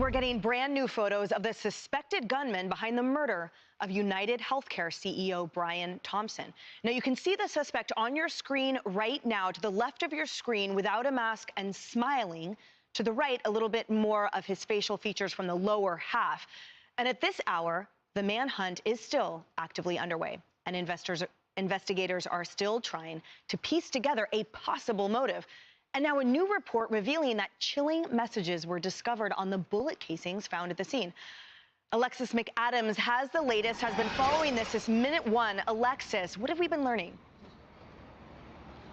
We're getting brand new photos of the suspected gunman behind the murder of United Healthcare CEO Brian Thompson. Now, you can see the suspect on your screen right now, to the left of your screen, without a mask and smiling. To the right, a little bit more of his facial features from the lower half. And at this hour, the manhunt is still actively underway, and investigators are still trying to piece together a possible motive. And now a new report revealing that chilling messages were discovered on the bullet casings found at the scene. Alexis McAdams has the latest, has been following this since minute one. Alexis, what have we been learning?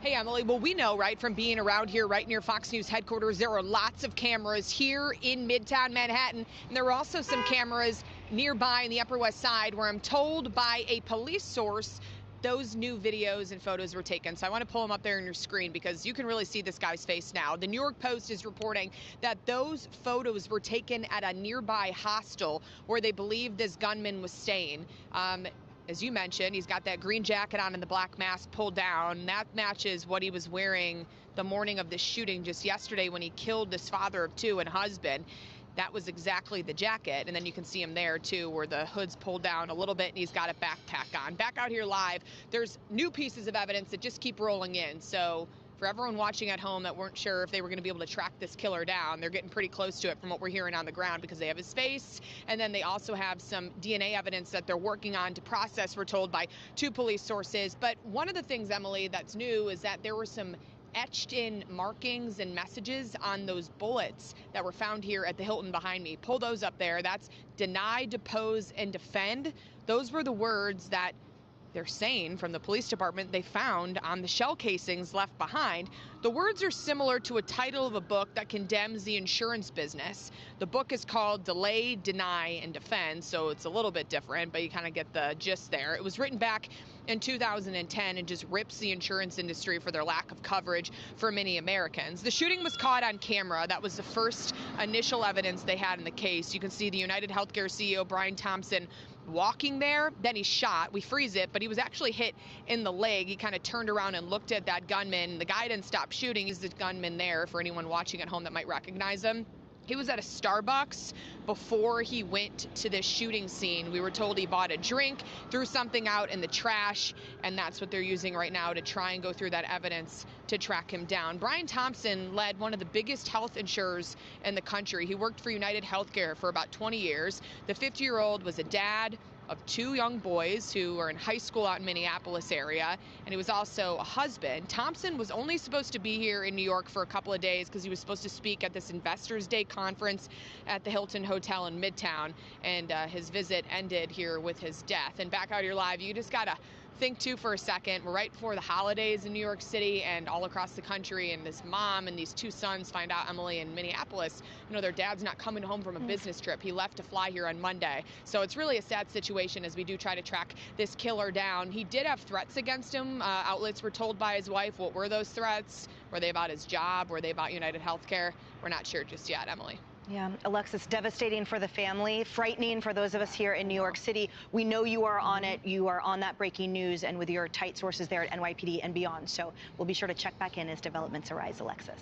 Hey, Emily. Well, we know, right, from being around here right near Fox News headquarters, there are lots of cameras here in Midtown Manhattan. And there were also some cameras nearby in the Upper West Side where I'm told by a police source those new videos and photos were taken. So I want to pull them up there on your screen because you can really see this guy's face now. The New York Post is reporting that those photos were taken at a nearby hostel where they believe this gunman was staying. As you mentioned, he's got that green jacket on and the black mask pulled down. That matches what he was wearing the morning of the shooting just yesterday when he killed this father of two and husband. That was exactly the jacket. And then you can see him there too, where the hood's pulled down a little bit and he's got a backpack on. Back out here live, there's new pieces of evidence that just keep rolling in. So for everyone watching at home that weren't sure if they were going to be able to track this killer down, they're getting pretty close to it from what we're hearing on the ground because they have his face. And then they also have some DNA evidence that they're working on to process, we're told by two police sources. But one of the things, Emily, that's new is that there were some etched in markings and messages on those bullets that were found here at the Hilton behind me. Pull those up there. That's deny, depose, and defend. Those were the words that they're saying from the police department they found on the shell casings left behind. The words are similar to a title of a book that condemns the insurance business. The book is called Delay, Deny, and Defend, so it's a little bit different, but you kind of get the gist there. It was written back in 2010 and just rips the insurance industry for their lack of coverage for many Americans. The shooting was caught on camera. That was the first initial evidence they had in the case. You can see the United Healthcare CEO, Brian Thompson, walking there. Then he shot. We freeze it, but he was actually hit in the leg. He kind of turned around and looked at that gunman. The guy didn't stop shooting. He's the gunman there for anyone watching at home that might recognize him. He was at a Starbucks before he went to this shooting scene. We were told he bought a drink, threw something out in the trash, and that's what they're using right now to try and go through that evidence to track him down. Brian Thompson led one of the biggest health insurers in the country. He worked for United Healthcare for about 20 years. The 50-year-old was a dad of two young boys who are in high school out in Minneapolis area, and he was also a husband. Thompson was only supposed to be here in New York for a couple of days because he was supposed to speak at this Investors Day conference at the Hilton Hotel in Midtown, and his visit ended here with his death. And back out here live, you just gotta think too for a second. We're right before the holidays in New York City and all across the country, and this mom and these two sons find out, Emily, in Minneapolis, you know, their dad's not coming home from a business trip. He left to fly here on Monday. So it's really a sad situation as we do try to track this killer down. He did have threats against him. Outlets were told by his wife. What were those threats? Were they about his job? Were they about United Healthcare? We're not sure just yet, Emily. Yeah, Alexis, devastating for the family, frightening for those of us here in New York City. We know you are on it. You are on that breaking news and with your tight sources there at NYPD and beyond. So we'll be sure to check back in as developments arise, Alexis.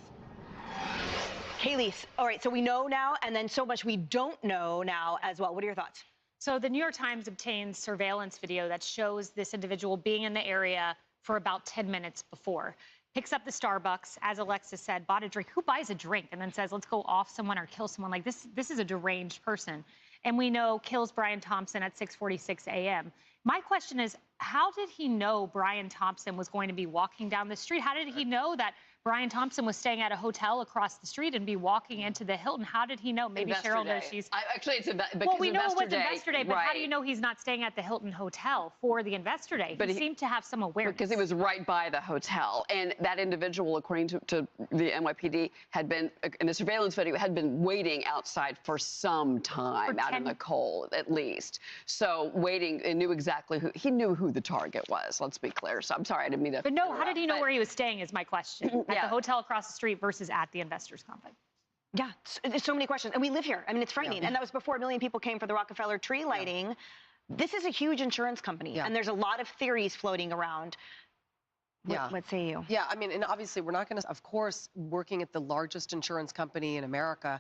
Kaylee, all right, so we know now, and then so much we don't know now as well. What are your thoughts? So the New York Times obtained surveillance video that shows this individual being in the area for about 10 minutes before. Picks up the Starbucks, as Alexis said, bought a drink. Who buys a drink and then says, let's go off someone or kill someone? Like this is a deranged person. And we know kills Brian Thompson at 6:46 a.m. My question is, how did he know Brian Thompson was going to be walking down the street? How did he know that Brian Thompson was staying at a hotel across the street and be walking into the Hilton? How did he know? Maybe Investor Cheryl Day. knows she's... Actually, it's well, we know it was Investor Day, but right. How do you know he's not staying at the Hilton Hotel for the Investor Day? But he seemed to have some awareness. Because he was right by the hotel. And that individual, according to the NYPD, had been, in the surveillance video, had been waiting outside for some time, out in the cold, at least. So waiting, and knew exactly he knew who the target was, let's be clear. So I'm sorry, I didn't mean to... But no, how did he know where he was staying is my question. At Yeah. the hotel across the street versus at the Investors Complex. Yeah, there's so many questions. And we live here. I mean, it's frightening. Yeah. And that was before a million people came for the Rockefeller tree lighting. Yeah. This is a huge insurance company, and there's a lot of theories floating around. What say you? Yeah, I mean, and obviously we're not going to, of course, working at the largest insurance company in America,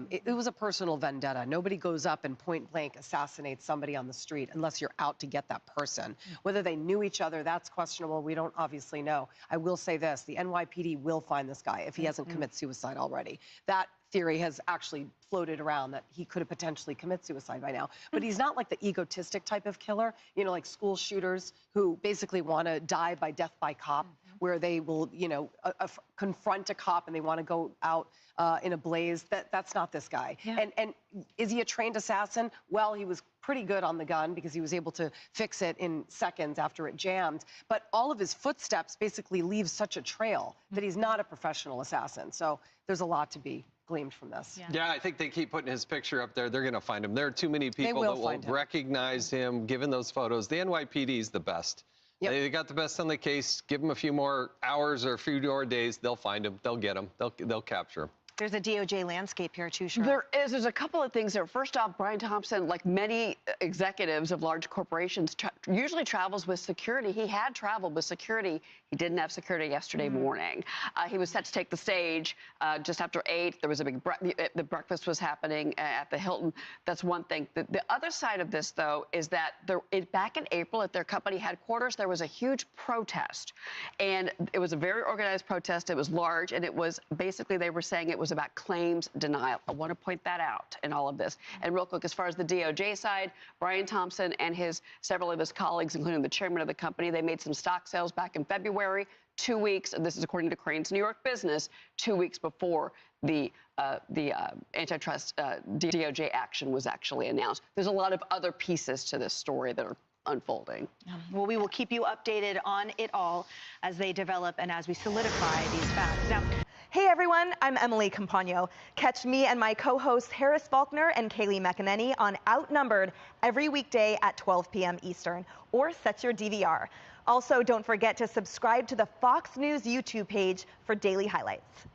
it was a personal vendetta. Nobody goes up and point blank assassinates somebody on the street unless you're out to get that person. Whether they knew each other, that's questionable. We don't obviously know. I will say this, the NYPD will find this guy if he hasn't committed suicide already. That theory has actually floated around that he could have potentially committed suicide by now. But he's not like the egotistic type of killer, you know, like school shooters who basically want to die by death by cop, where they will, you know, confront a cop and they want to go out in a blaze. That's not this guy. Yeah. And is he a trained assassin? Well, he was pretty good on the gun because he was able to fix it in seconds after it jammed. But all of his footsteps basically leave such a trail that he's not a professional assassin. So there's a lot to be gleaned from this. Yeah, I think they keep putting his picture up there. They're going to find him. There are too many people that will recognize him, given those photos. The NYPD is the best. Yep. They got the best on the case. Give them a few more hours or a few more days. They'll find him. They'll get him. They'll capture him. There's a DOJ landscape here, too, Cheryl. There is. There's a couple of things there. First off, Brian Thompson, like many executives of large corporations, usually travels with security. He had traveled with security. He didn't have security yesterday morning. He was set to take the stage just after 8. There was a big the breakfast was happening at the Hilton. That's one thing. The other side of this, though, is that back in April at their company headquarters, there was a huge protest. And it was a very organized protest. It was large. And it was basically, they were saying it was about claims denial. I want to point that out in all of this. And real quick, as far as the DOJ side, Brian Thompson and several of his colleagues, including the chairman of the company, they made some stock sales back in February, 2 weeks, and this is according to Crain's New York Business, 2 weeks before the antitrust DOJ action was actually announced. There's a lot of other pieces to this story that are unfolding. Well, we will keep you updated on it all as they develop and as we solidify these facts. Now, hey everyone, I'm Emily Campagno. Catch me and my co-hosts Harris Faulkner and Kaylee McEnany on Outnumbered every weekday at 12 p.m. Eastern, or set your DVR. Also, don't forget to subscribe to the Fox News YouTube page for daily highlights.